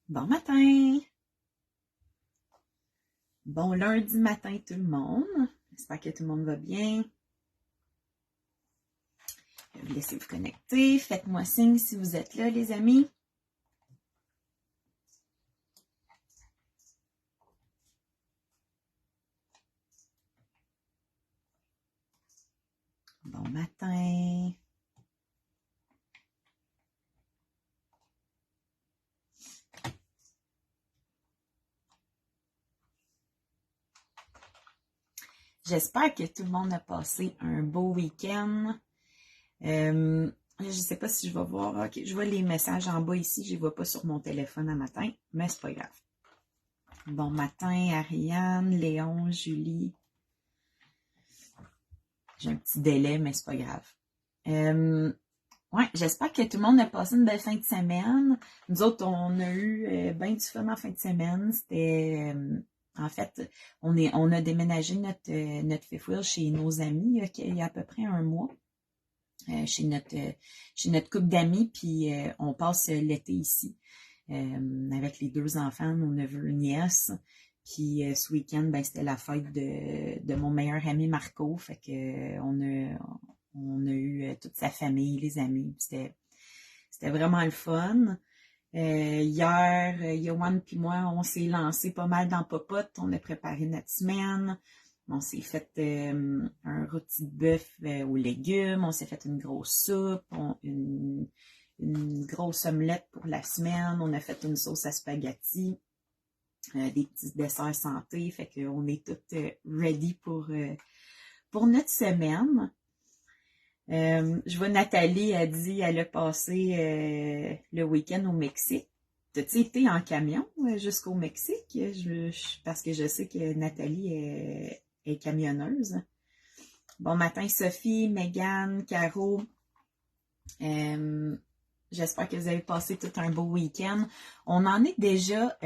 Bon matin! Bon lundi matin tout le monde. J'espère que tout le monde va bien. Je vais vous laisser vous connecter. Faites-moi signe si vous êtes là, les amis. Bon matin! J'espère que tout le monde a passé un beau week-end. Je ne sais pas si je vais voir. Ok, je vois les messages en bas ici. Je ne les vois pas sur mon téléphone à matin, mais c'est pas grave. Bon matin, Ariane, Léon, Julie. J'ai un petit délai, mais c'est pas grave. Ouais, j'espère que tout le monde a passé une belle fin de semaine. Nous autres, on a eu bien du fun en fin de semaine. C'était, en fait, on a déménagé notre fifth wheel chez nos amis il y a à peu près un mois, chez notre couple d'amis, puis on passe l'été ici avec les deux enfants, nos neveux et nièces. Puis ce week-end, ben, c'était la fête de mon meilleur ami Marco. Fait que on a eu toute sa famille, les amis. C'était vraiment le fun. Hier, Yohan puis moi, on s'est lancé pas mal dans Popote. On a préparé notre semaine. On s'est fait un rôti de bœuf aux légumes. On s'est fait une grosse soupe, une grosse omelette pour la semaine. On a fait une sauce à spaghetti. Des petits desserts santé. Fait qu'on est toutes ready pour notre semaine. Je vois Nathalie a dit qu'elle a passé le week-end au Mexique. T'as-tu été en camion jusqu'au Mexique? Parce que je sais que Nathalie est camionneuse. Bon matin, Sophie, Megan, Caro. J'espère que vous avez passé tout un beau week-end. On en est déjà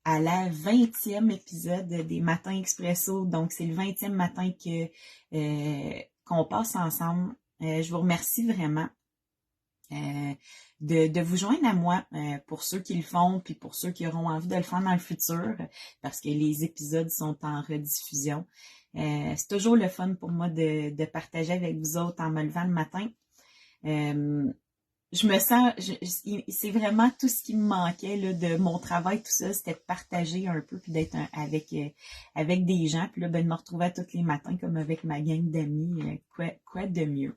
à la 20e épisode des Matins Expresso. Donc, c'est le 20e matin qu'on passe ensemble. Je vous remercie vraiment de vous joindre à moi pour ceux qui le font, puis pour ceux qui auront envie de le faire dans le futur, parce que les épisodes sont en rediffusion. C'est toujours le fun pour moi de partager avec vous autres en me levant le matin. Je me sens, c'est vraiment tout ce qui me manquait là, de mon travail, tout ça, c'était de partager un peu, puis d'être avec des gens, puis là, ben, de me retrouver tous les matins comme avec ma gang d'amis, quoi de mieux.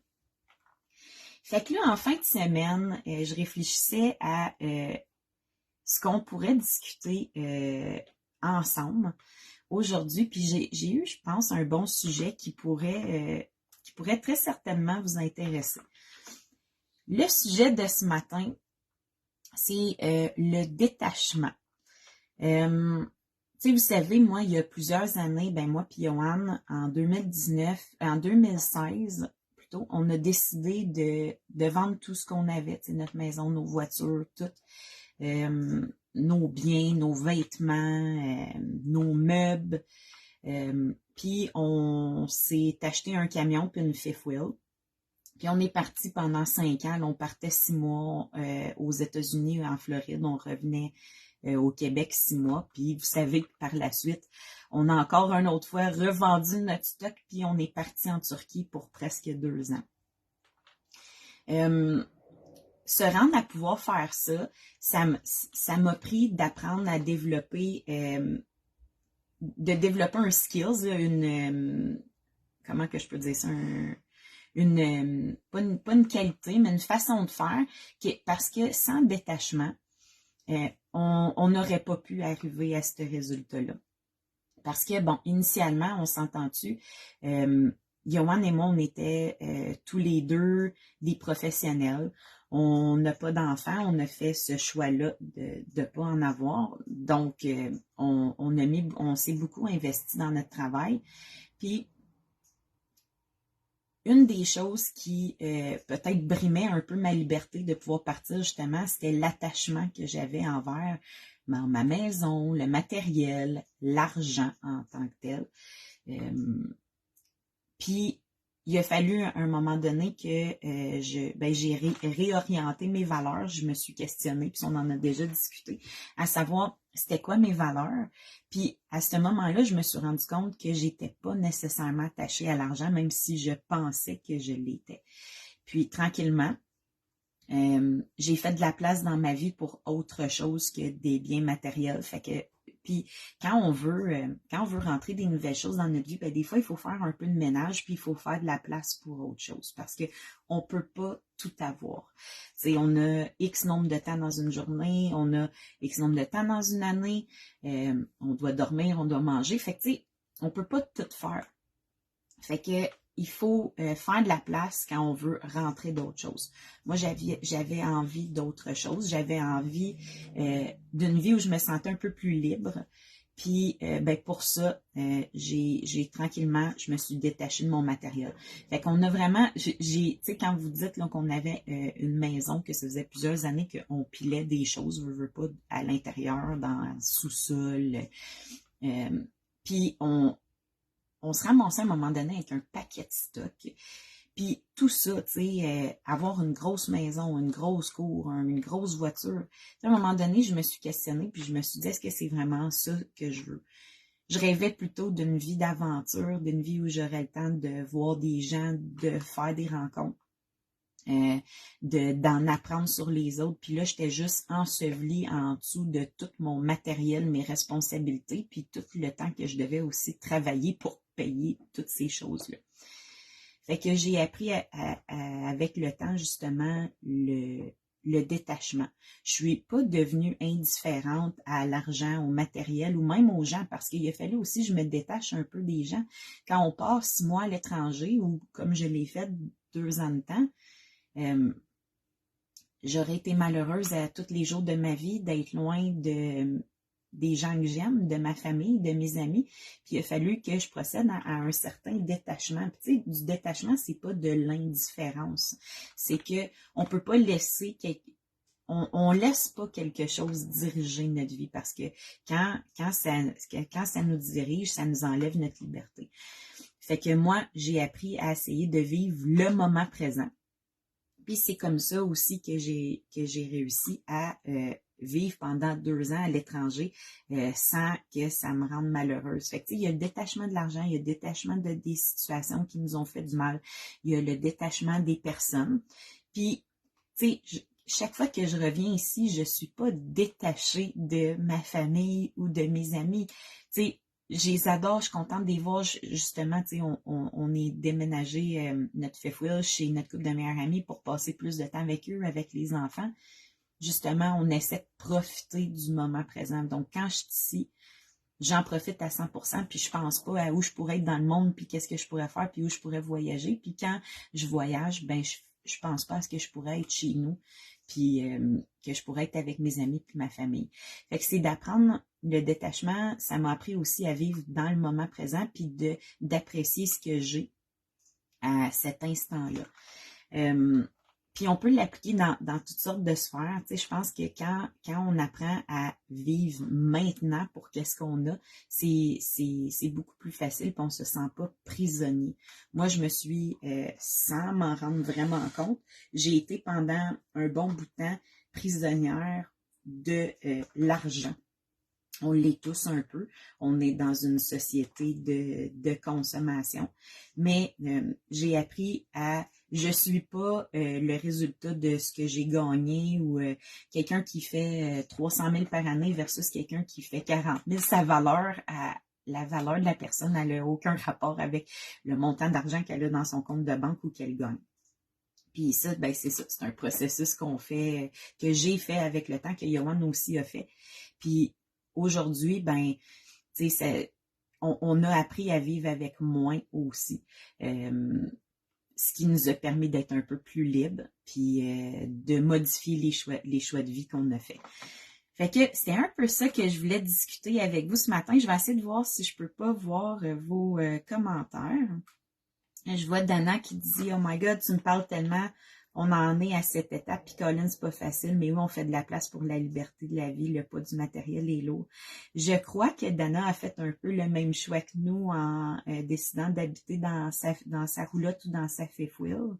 Fait que là, en fin de semaine, je réfléchissais à ce qu'on pourrait discuter ensemble aujourd'hui, puis j'ai eu, je pense, un bon sujet qui pourrait très certainement vous intéresser. Le sujet de ce matin, c'est le détachement. Vous savez, moi, il y a plusieurs années, ben moi puis Yohan, en 2016, plutôt, on a décidé de vendre tout ce qu'on avait, notre maison, nos voitures, tout, nos biens, nos vêtements, nos meubles. Puis on s'est acheté un camion puis une fifth wheel. Puis on est parti pendant 5 ans. Là, on partait 6 mois aux États-Unis, en Floride. On revenait au Québec 6 mois. Puis vous savez que par la suite, on a encore une autre fois revendu notre stock. Puis on est parti en Turquie pour presque 2 ans. Se rendre à pouvoir faire ça, ça m'a pris d'apprendre à développer, de développer un skills, comment que je peux dire ça, pas une qualité, mais une façon de faire, parce que sans détachement, on n'aurait pas pu arriver à ce résultat-là. Parce que, bon, initialement, on s'entend-tu, Yohan et moi, on était tous les deux des professionnels. On n'a pas d'enfants, on a fait ce choix-là de ne pas en avoir. Donc, on s'est beaucoup investi dans notre travail. Puis, une des choses qui peut-être brimait un peu ma liberté de pouvoir partir justement, c'était l'attachement que j'avais envers ma maison, le matériel, l'argent en tant que tel. Puis il a fallu à un moment donné que j'ai réorienté mes valeurs. Je me suis questionnée, puis on en a déjà discuté, à savoir c'était quoi mes valeurs. Puis à ce moment-là, je me suis rendu compte que j'étais pas nécessairement attachée à l'argent, même si je pensais que je l'étais. Puis tranquillement, j'ai fait de la place dans ma vie pour autre chose que des biens matériels. Fait que puis quand on veut rentrer des nouvelles choses dans notre vie, ben des fois il faut faire un peu de ménage puis il faut faire de la place pour autre chose parce que on peut pas tout avoir. T'sais, on a X nombre de temps dans une journée, on a X nombre de temps dans une année, on doit dormir, on doit manger. Fait que tu sais, on peut pas tout faire. Fait que il faut faire de la place quand on veut rentrer d'autres choses. Moi, j'avais envie d'autre chose. J'avais envie d'une vie où je me sentais un peu plus libre. Puis, ben pour ça, j'ai tranquillement, je me suis détachée de mon matériel. Fait qu'on a vraiment, tu sais, quand vous dites là, qu'on avait une maison, que ça faisait plusieurs années qu'on pilait des choses, je veux pas, à l'intérieur, dans le sous-sol. Puis, on se ramassait à un moment donné avec un paquet de stock. Puis tout ça, tu sais, avoir une grosse maison, une grosse cour, une grosse voiture. À un moment donné, je me suis questionnée, puis je me suis dit, est-ce que c'est vraiment ça que je veux? Je rêvais plutôt d'une vie d'aventure, d'une vie où j'aurais le temps de voir des gens, de faire des rencontres. D'en apprendre sur les autres. Puis là, j'étais juste ensevelie en dessous de tout mon matériel, mes responsabilités, puis tout le temps que je devais aussi travailler pour payer toutes ces choses-là. Fait que j'ai appris avec le temps, justement, le détachement. Je suis pas devenue indifférente à l'argent, au matériel ou même aux gens parce qu'il a fallu aussi que je me détache un peu des gens. Quand on part 6 mois à l'étranger ou comme je l'ai fait 2 ans de temps, j'aurais été malheureuse à tous les jours de ma vie d'être loin des gens que j'aime, de ma famille, de mes amis. Puis il a fallu que je procède à un certain détachement. Puis, tu sais, du détachement, c'est pas de l'indifférence. C'est que on peut pas laisser on laisse pas quelque chose diriger notre vie parce que quand ça nous dirige, ça nous enlève notre liberté. Fait que moi, j'ai appris à essayer de vivre le moment présent. Puis c'est comme ça aussi que j'ai réussi à vivre pendant 2 ans à l'étranger sans que ça me rende malheureuse. Fait que, tu sais, il y a le détachement de l'argent, il y a le détachement des situations qui nous ont fait du mal, il y a le détachement des personnes. Puis, tu sais, chaque fois que je reviens ici, je suis pas détachée de ma famille ou de mes amis. Tu sais, je les adore, je suis contente de les voir. Justement, tu sais, on est déménagé notre fifth wheel chez notre couple de meilleurs amis pour passer plus de temps avec eux, avec les enfants. Justement, on essaie de profiter du moment présent. Donc, quand je suis ici, j'en profite à 100%, puis je pense pas à où je pourrais être dans le monde, puis qu'est-ce que je pourrais faire, puis où je pourrais voyager. Puis quand je voyage, ben je pense pas à ce que je pourrais être chez nous, puis que je pourrais être avec mes amis puis ma famille. Fait que c'est d'apprendre le détachement, ça m'a appris aussi à vivre dans le moment présent, puis d'apprécier ce que j'ai à cet instant-là. Puis on peut l'appliquer dans toutes sortes de sphères. Tu sais, je pense que quand on apprend à vivre maintenant pour qu'est-ce qu'on a, c'est beaucoup plus facile, puis on se sent pas prisonnier. Moi, je me suis, sans m'en rendre vraiment compte, j'ai été pendant un bon bout de temps prisonnière de l'argent. On l'est tous un peu. On est dans une société de consommation. Mais j'ai appris à... Je suis pas le résultat de ce que j'ai gagné ou quelqu'un qui fait 300 000 par année versus quelqu'un qui fait 40 000. La valeur de la personne, elle n'a aucun rapport avec le montant d'argent qu'elle a dans son compte de banque ou qu'elle gagne. Puis ça, ben c'est ça. C'est un processus qu'on fait, que j'ai fait avec le temps, que Yohan aussi a fait. Puis aujourd'hui, ben, tu sais, on a appris à vivre avec moins aussi. Ce qui nous a permis d'être un peu plus libres, puis de modifier les choix de vie qu'on a fait. Fait que c'est un peu ça que je voulais discuter avec vous ce matin. Je vais essayer de voir si je peux pas voir vos commentaires. Je vois Dana qui dit « Oh my God, tu me parles tellement on en est à cette étape. Puis Colin, c'est pas facile, mais oui, on fait de la place pour la liberté de la vie, le poids du matériel et l'eau. Je crois que Dana a fait un peu le même choix que nous en décidant d'habiter dans sa roulotte ou dans sa fifth wheel.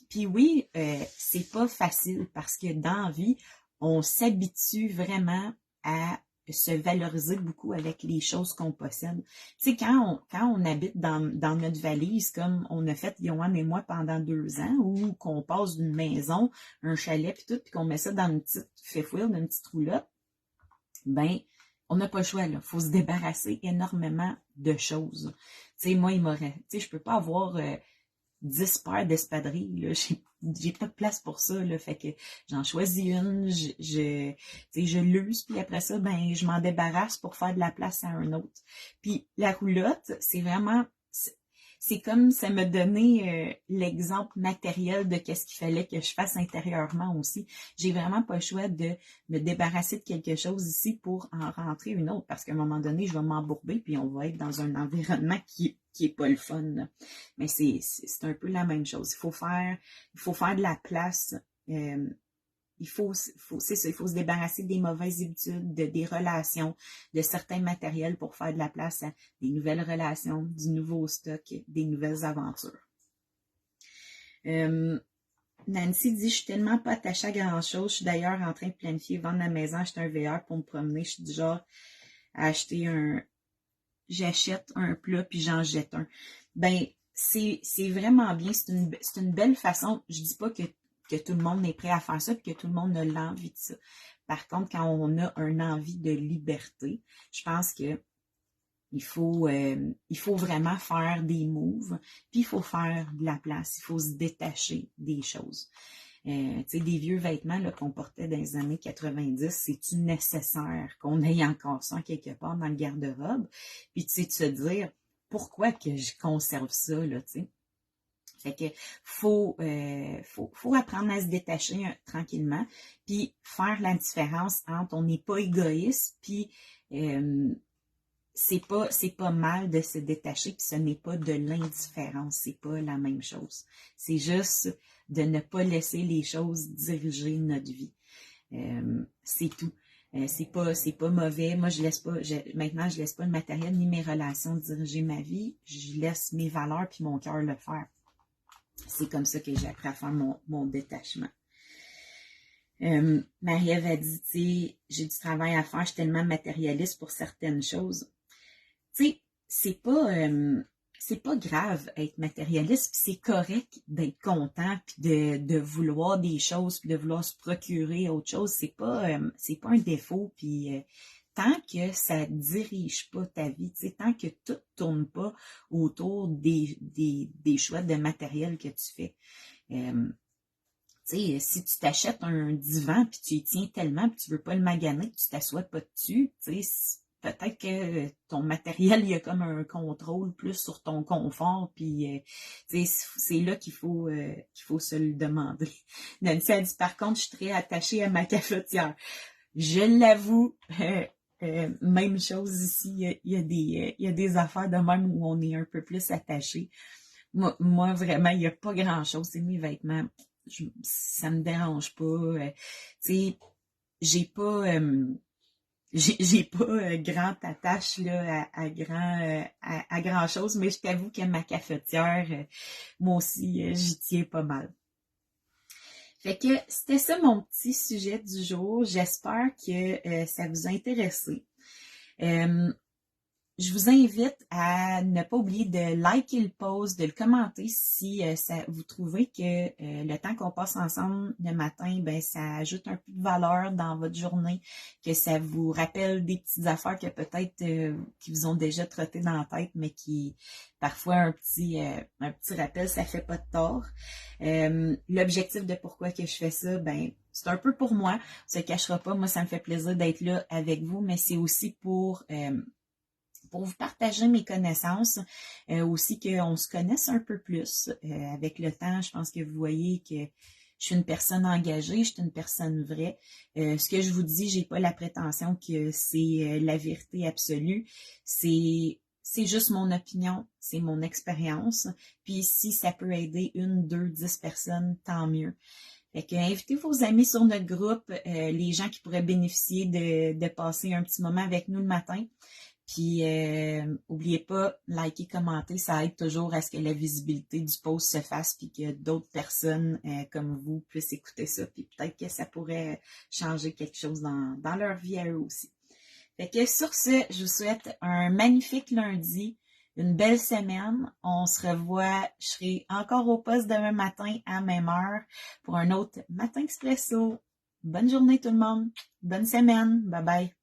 Puis oui, c'est pas facile parce que dans la vie, on s'habitue vraiment à se valoriser beaucoup avec les choses qu'on possède. Tu sais, quand on habite dans notre valise, comme on a fait Yoann et moi pendant 2 ans, ou qu'on passe d'une maison, un chalet, puis tout, puis qu'on met ça dans une petite fifth wheel, une petite roulotte, ben, on n'a pas le choix, là. Faut se débarrasser énormément de choses. Tu sais, moi, je peux pas avoir 10 paires d'espadrilles, là. J'ai pas de place pour ça, là. Fait que j'en choisis une, je l'use, puis après ça, ben, je m'en débarrasse pour faire de la place à un autre. Puis la roulotte, c'est vraiment, c'est comme ça me donnait l'exemple matériel de qu'est-ce qu'il fallait que je fasse intérieurement aussi. J'ai vraiment pas le choix de me débarrasser de quelque chose ici pour en rentrer une autre, parce qu'à un moment donné, je vais m'embourber, puis on va être dans un environnement qui est pas le fun, là. Mais c'est un peu la même chose. Il faut faire de la place. C'est ça, il faut se débarrasser des mauvaises habitudes, des relations, de certains matériels pour faire de la place à des nouvelles relations, du nouveau stock, des nouvelles aventures. Nancy dit, je suis tellement pas attachée à grand-chose. Je suis d'ailleurs en train de planifier vendre la maison, acheter un VR pour me promener. Je suis du genre à acheter j'achète un plat puis j'en jette un. Ben, c'est vraiment bien. C'est une belle façon. Je dis pas que tout le monde est prêt à faire ça et que tout le monde a l'envie de ça. Par contre, quand on a une envie de liberté, je pense que il faut vraiment faire des moves, puis il faut faire de la place, il faut se détacher des choses. Tu sais, des vieux vêtements là, qu'on portait dans les années 90, c'est-tu nécessaire qu'on ait encore ça quelque part dans le garde-robe? Puis tu sais, de se dire, pourquoi que je conserve ça, là, tu sais? Fait que faut apprendre à se détacher tranquillement, puis faire la différence entre on n'est pas égoïste, puis c'est pas mal de se détacher, puis ce n'est pas de l'indifférence, c'est pas la même chose. C'est juste de ne pas laisser les choses diriger notre vie. C'est tout. C'est pas mauvais. Moi, maintenant, je laisse pas le matériel ni mes relations diriger ma vie. Je laisse mes valeurs puis mon cœur le faire. C'est comme ça que j'ai appris à faire mon détachement. Marie-Ève a dit, tu sais, j'ai du travail à faire, je suis tellement matérialiste pour certaines choses. Tu sais, c'est pas grave être matérialiste, puis c'est correct d'être content, puis de vouloir des choses, puis de vouloir se procurer autre chose. C'est pas un défaut, puis tant que ça dirige pas ta vie, tu sais, tant que tout tourne pas autour des choix de matériel que tu fais. Tu sais, si tu t'achètes un divan, puis tu y tiens tellement, puis tu veux pas le maganer, puis tu t'assois pas dessus, tu sais, peut-être que ton matériel, il y a comme un contrôle plus sur ton confort, puis c'est là qu'il faut se le demander. Nancy a dit, par contre, je suis très attachée à ma cafetière. Je l'avoue, même chose ici, il y a des affaires de même où on est un peu plus attaché. Moi vraiment, il n'y a pas grand-chose. C'est mes vêtements, ça me dérange pas. Tu sais, j'ai pas grande attache là, à grand chose, mais je t'avoue que ma cafetière, moi aussi, j'y tiens pas mal. Fait que c'était ça mon petit sujet du jour. J'espère que ça vous a intéressé. Je vous invite à ne pas oublier de liker le post, de le commenter si vous trouvez que le temps qu'on passe ensemble le matin, ben ça ajoute un peu de valeur dans votre journée, que ça vous rappelle des petites affaires que peut-être qui vous ont déjà trotté dans la tête, mais qui parfois un petit rappel, ça fait pas de tort. L'objectif de pourquoi que je fais ça, ben c'est un peu pour moi, ça ne cachera pas, moi ça me fait plaisir d'être là avec vous, mais c'est aussi pour vous partager mes connaissances, aussi qu'on se connaisse un peu plus. Avec le temps, je pense que vous voyez que je suis une personne engagée, je suis une personne vraie. Ce que je vous dis, j'ai pas la prétention que c'est la vérité absolue. C'est c'est juste mon opinion, c'est mon expérience. Puis si ça peut aider 1, 2, 10 personnes, tant mieux. Fait que invitez vos amis sur notre groupe, les gens qui pourraient bénéficier de passer un petit moment avec nous le matin. Puis, oubliez pas, liker, commenter, ça aide toujours à ce que la visibilité du post se fasse puis que d'autres personnes comme vous puissent écouter ça. Puis peut-être que ça pourrait changer quelque chose dans leur vie à eux aussi. Fait que sur ce, je vous souhaite un magnifique lundi, une belle semaine. On se revoit, je serai encore au poste demain matin à même heure pour un autre Matin Expresso. Bonne journée tout le monde. Bonne semaine. Bye bye.